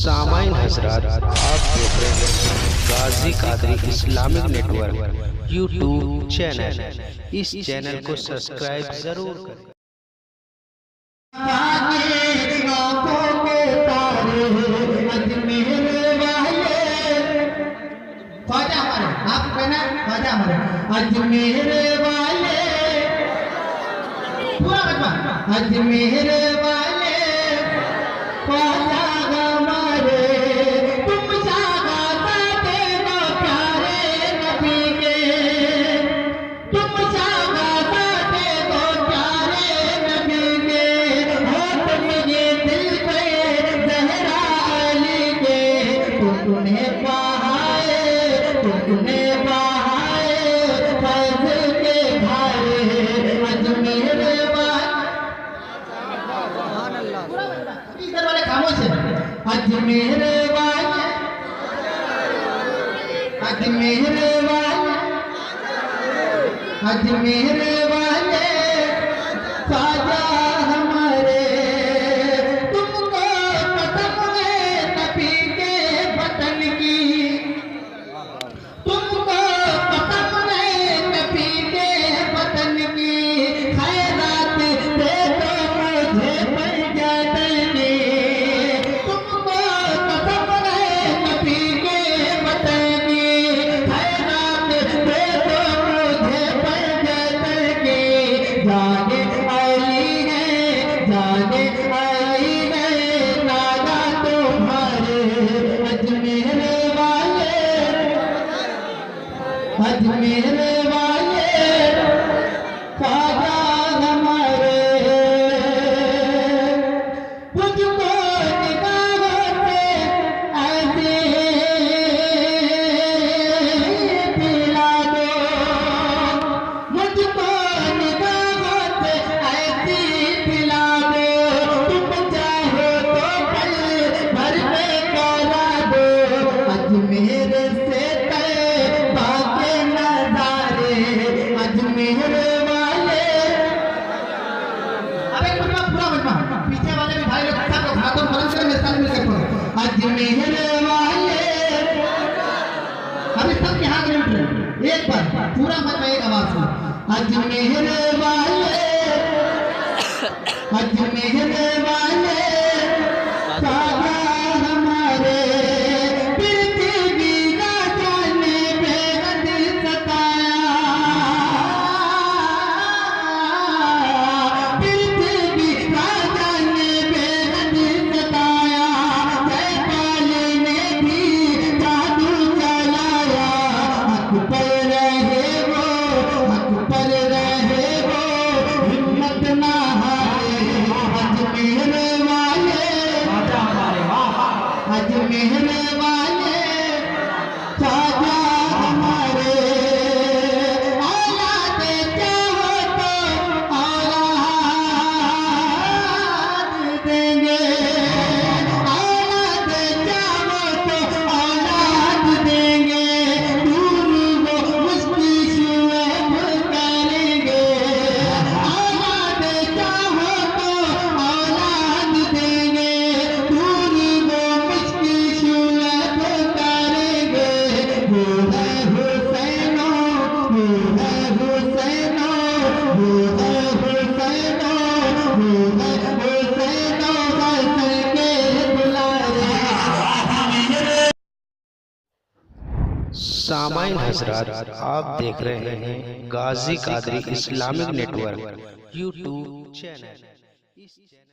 सामाइन हजरात, आप देख रहे हैं Ghazi Qadri Islamic network YouTube channel. इस चैनल को सब्सक्राइब जरूर करें। आप कहना ख्वाजा हमारे अजमेर वाले पूरा बचपन अजमेर वाले ख्वाजा हमारे तुम चाहता देना प्यारे नबी के तुम चाहता देना प्यारे नबी के हो तुम ये दिल पे जहरा अली के तुमने बहाए तुमने बहाए फैज़ के धारे अजमेर वाले खामोश है अजमेर वाले अजमेर वाले अजमेर वाले ख्वाजा हमारे तुमको कसम है नबी के वतन की तुमको कसम है नबी के वतन की खैरात दे दो मुझे पंजतनी तुमको कसम है नबी के वतन की खैरात दे दो मुझे पंजतनी जाने अली है जाने अली है नागा तुम्हारे अजमेर वाले अजमेर वाले ख्वाजा हमारे मुझको निगाहों से ऐसे पिला दो मुझको निगाहों से ऐसी पिला दो तुम चाहो तो पल भर में करा दो अजमेर से तैबा के नजारे अजमेर वाले अबे पूरा मजमा पीछे वाले भी भाई लोग सब लोग हाथों बुलंद करें मेरे साथ मिलकर पढ़ो अजमेर वाले अभी सबके हाथ में उठ रहे एक बार पूरा मजमा एक आवाज में अजमेर वाले अजमेर वाले ख्वाजा हमारे पृथ्वी राजा ने बेहद सताया पृथ्वी राजा ने बेहद सताया जयपाल ने भी जादू चलाया हक पर रहे वो हिम्मत ना हारे अजमेर वाले अजमेर वाले ख्वाजा हमारे औलाद चाहो तो औलाद देंगे औलाद चाहो तो औलाद देंगे दूर वो मुश्किल शुएब करेंगे औलाद चाहो तो औलाद देंगे दूर वो मुश्किल शुएब करेंगे वो है हुसैनो वो है हुसैनो वो है हुसैनो वो है हुसैनो हसन के दुलारे सामाइन हजरात, आप देख रहे हैं Ghazi Qadri Islamic network YouTube channel. इस चैनल